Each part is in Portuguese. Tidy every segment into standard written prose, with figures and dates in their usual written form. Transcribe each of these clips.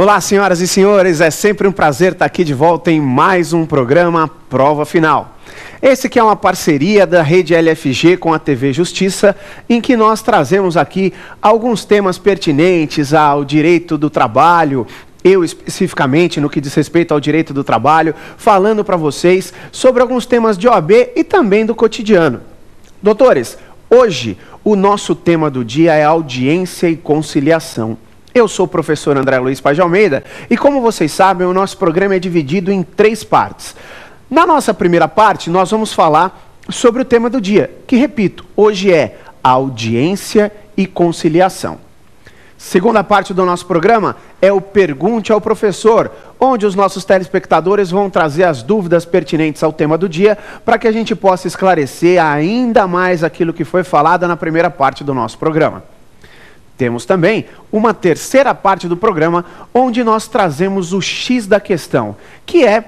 Olá, senhoras e senhores, é sempre um prazer estar aqui de volta em mais um programa Prova Final. Esse que é uma parceria da Rede LFG com a TV Justiça, em que nós trazemos aqui alguns temas pertinentes ao direito do trabalho, eu especificamente no que diz respeito ao direito do trabalho, falando para vocês sobre alguns temas de OAB e também do cotidiano. Doutores, hoje o nosso tema do dia é audiência e conciliação. Eu sou o professor André Luiz Paz de Almeida e, como vocês sabem, o nosso programa é dividido em 3 partes. Na nossa primeira parte, nós vamos falar sobre o tema do dia, que, repito, hoje é audiência e conciliação. Segunda parte do nosso programa é o Pergunte ao Professor, onde os nossos telespectadores vão trazer as dúvidas pertinentes ao tema do dia para que a gente possa esclarecer ainda mais aquilo que foi falado na primeira parte do nosso programa. Temos também uma terceira parte do programa, onde nós trazemos o X da questão, que é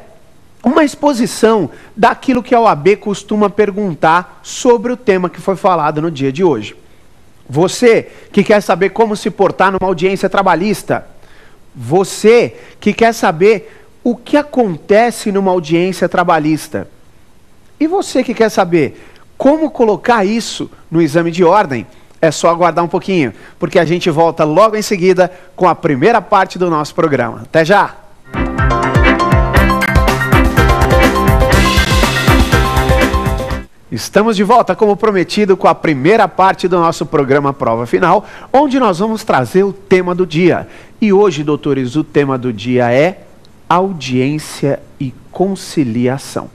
uma exposição daquilo que a OAB costuma perguntar sobre o tema que foi falado no dia de hoje. Você que quer saber como se portar numa audiência trabalhista, você que quer saber o que acontece numa audiência trabalhista, e você que quer saber como colocar isso no exame de ordem, é só aguardar um pouquinho, porque a gente volta logo em seguida com a primeira parte do nosso programa. Até já! Estamos de volta, como prometido, com a primeira parte do nosso programa Prova Final, onde nós vamos trazer o tema do dia. E hoje, doutores, o tema do dia é audiência e conciliação.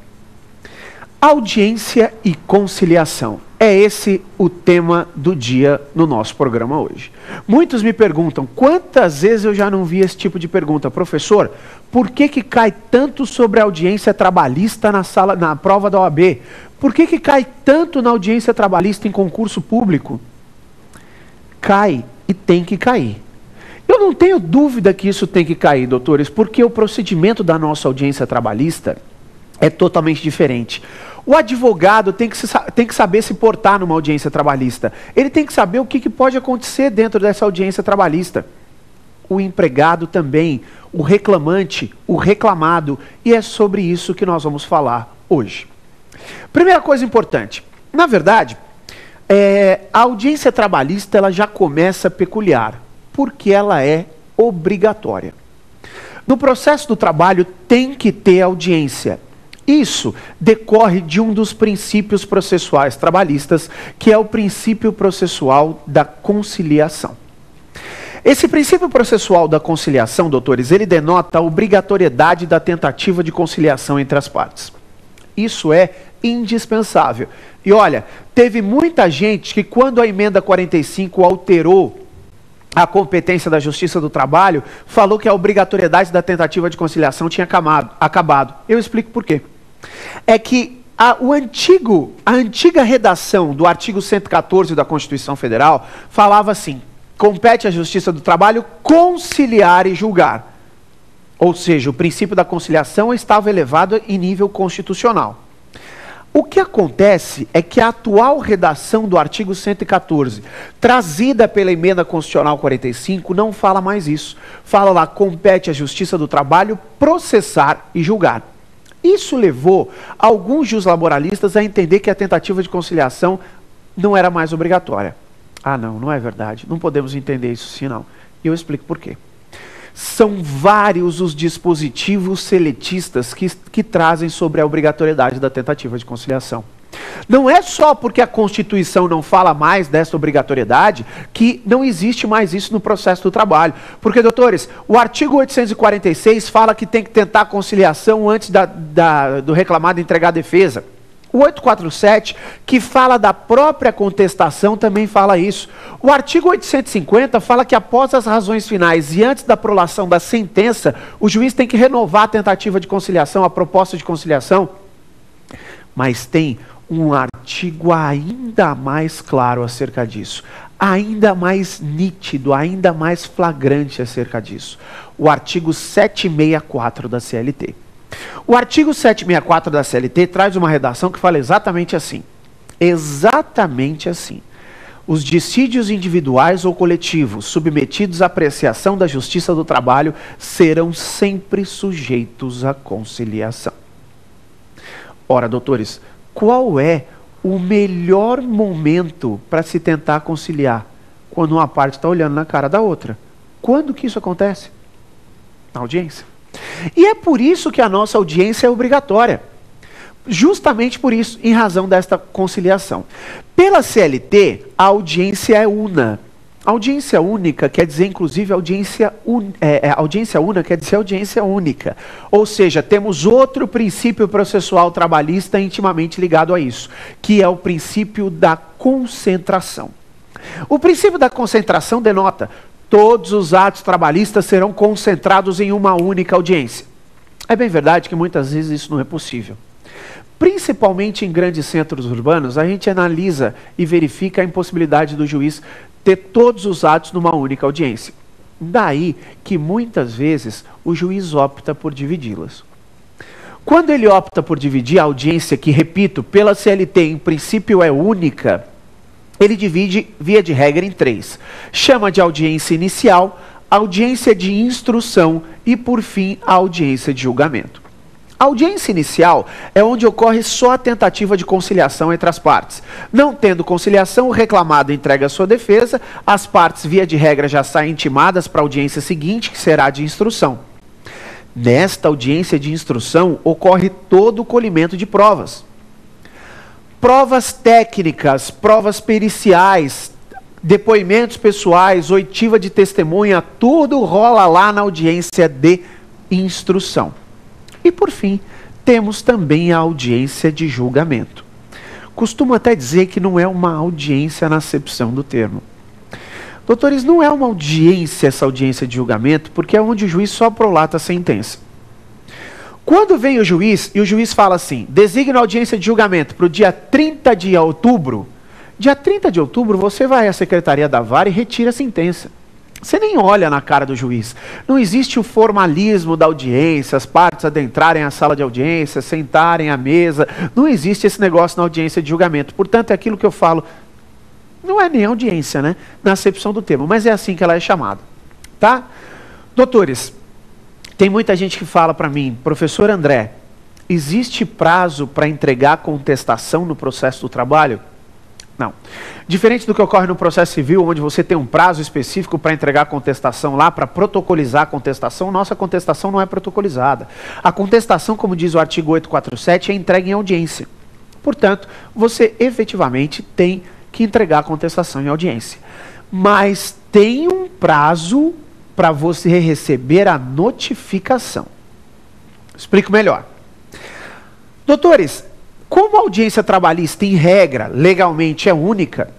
Audiência e conciliação. É esse o tema do dia no nosso programa hoje. Muitos me perguntam, quantas vezes eu já não vi esse tipo de pergunta? Professor, por que cai tanto sobre a audiência trabalhista na prova da OAB? Por que cai tanto na audiência trabalhista em concurso público? Cai e tem que cair. Eu não tenho dúvida que isso tem que cair, doutores, porque o procedimento da nossa audiência trabalhista é totalmente diferente. O advogado tem que saber se portar numa audiência trabalhista. Ele tem que saber o que pode acontecer dentro dessa audiência trabalhista. O empregado também, o reclamante, o reclamado. E é sobre isso que nós vamos falar hoje. Primeira coisa importante. Na verdade, a audiência trabalhista ela já começa peculiar, porque ela é obrigatória. No processo do trabalho tem que ter audiência. Isso decorre de um dos princípios processuais trabalhistas, que é o princípio processual da conciliação. Esse princípio processual da conciliação, doutores, ele denota a obrigatoriedade da tentativa de conciliação entre as partes. Isso é indispensável. E olha, teve muita gente que quando a emenda 45 alterou a competência da Justiça do Trabalho, falou que a obrigatoriedade da tentativa de conciliação tinha acabado. Eu explico por quê. É que a antiga redação do artigo 114 da Constituição Federal falava assim: compete à Justiça do Trabalho conciliar e julgar. Ou seja, o princípio da conciliação estava elevado em nível constitucional. O que acontece é que a atual redação do artigo 114, trazida pela emenda constitucional 45, não fala mais isso. Fala lá, compete à Justiça do Trabalho processar e julgar. Isso levou alguns juslaboralistas a entender que a tentativa de conciliação não era mais obrigatória. Ah, não é verdade. Não podemos entender isso assim, não. E eu explico por quê. São vários os dispositivos seletistas que trazem sobre a obrigatoriedade da tentativa de conciliação. Não é só porque a Constituição não fala mais dessa obrigatoriedade que não existe mais isso no processo do trabalho. Porque, doutores, o artigo 846 fala que tem que tentar a conciliação antes do reclamado entregar a defesa. O 847, que fala da própria contestação, também fala isso. O artigo 850 fala que após as razões finais e antes da prolação da sentença, o juiz tem que renovar a tentativa de conciliação, a proposta de conciliação. Mas tem um artigo ainda mais claro acerca disso, ainda mais nítido, ainda mais flagrante acerca disso. O artigo 764 da CLT. O artigo 764 da CLT traz uma redação que fala exatamente assim. Exatamente assim. os dissídios individuais ou coletivos submetidos à apreciação da Justiça do Trabalho serão sempre sujeitos à conciliação. Ora, doutores, qual é o melhor momento para se tentar conciliar? Quando uma parte está olhando na cara da outra. Quando que isso acontece? Na audiência. E é por isso que a nossa audiência é obrigatória. Justamente por isso, em razão desta conciliação. Pela CLT, a audiência é una. Audiência única quer dizer, inclusive, audiência una quer dizer audiência única. Ou seja, temos outro princípio processual trabalhista intimamente ligado a isso, que é o princípio da concentração. O princípio da concentração denota: todos os atos trabalhistas serão concentrados em uma única audiência. É bem verdade que muitas vezes isso não é possível. Principalmente em grandes centros urbanos, a gente analisa e verifica a impossibilidade do juiz ter todos os atos numa única audiência. Daí que muitas vezes o juiz opta por dividi-las. Quando ele opta por dividir a audiência, que, repito, pela CLT em princípio é única, ele divide, via de regra, em 3. Chama de audiência inicial, audiência de instrução e, por fim, a audiência de julgamento. A audiência inicial é onde ocorre só a tentativa de conciliação entre as partes. Não tendo conciliação, o reclamado entrega a sua defesa, as partes, via de regra, já saem intimadas para a audiência seguinte, que será de instrução. Nesta audiência de instrução, ocorre todo o colhimento de provas. Provas técnicas, provas periciais, depoimentos pessoais, oitiva de testemunha, tudo rola lá na audiência de instrução. E, por fim, temos também a audiência de julgamento. Costumo até dizer que não é uma audiência na acepção do termo. Doutores, não é uma audiência essa audiência de julgamento, porque é onde o juiz só prolata a sentença. Quando vem o juiz, e o juiz fala assim: designa a audiência de julgamento para o dia 30 de outubro, dia 30 de outubro você vai à secretaria da vara e retira a sentença. Você nem olha na cara do juiz. Não existe o formalismo da audiência, as partes adentrarem a sala de audiência, sentarem à mesa. Não existe esse negócio na audiência de julgamento. Portanto, é aquilo que eu falo, não é nem audiência, né? Na acepção do termo, mas é assim que ela é chamada. Tá? Doutores, tem muita gente que fala para mim: professor André, existe prazo para entregar contestação no processo do trabalho? Não. Diferente do que ocorre no processo civil, onde você tem um prazo específico para entregar a contestação lá, para protocolizar a contestação, nossa contestação não é protocolizada. A contestação, como diz o artigo 847, é entregue em audiência. Portanto, você efetivamente tem que entregar a contestação em audiência. Mas tem um prazo para você receber a notificação. Explico melhor. Doutores, como a audiência trabalhista, em regra, legalmente é única,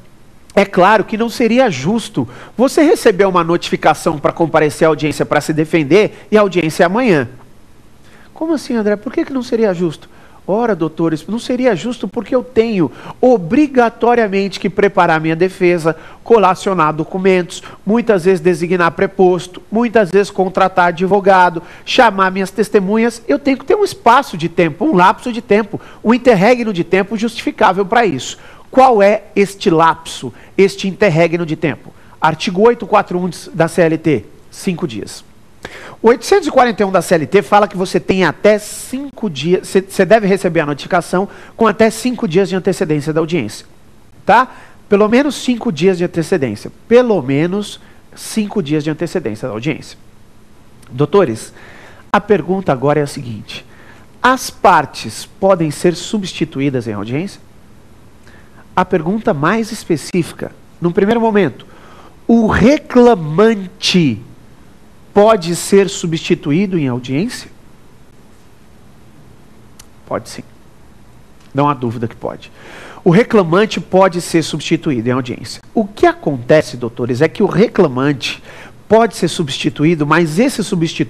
é claro que não seria justo você receber uma notificação para comparecer à audiência para se defender e a audiência é amanhã. Como assim, André? Por que não seria justo? Ora, doutores, não seria justo porque eu tenho obrigatoriamente que preparar minha defesa, colacionar documentos, muitas vezes designar preposto, muitas vezes contratar advogado, chamar minhas testemunhas. Eu tenho que ter um espaço de tempo, um lapso de tempo, um interregno de tempo justificável para isso. Qual é este lapso, este interregno de tempo? Artigo 841 da CLT, 5 dias. O 841 da CLT fala que você tem até 5 dias, você deve receber a notificação com até 5 dias de antecedência da audiência. Tá? Pelo menos 5 dias de antecedência. Pelo menos 5 dias de antecedência da audiência. Doutores, a pergunta agora é a seguinte: as partes podem ser substituídas em audiência? A pergunta mais específica, num primeiro momento, o reclamante pode ser substituído em audiência? Pode sim. Não há dúvida que pode. O reclamante pode ser substituído em audiência. O que acontece, doutores, é que o reclamante pode ser substituído, mas esse substituto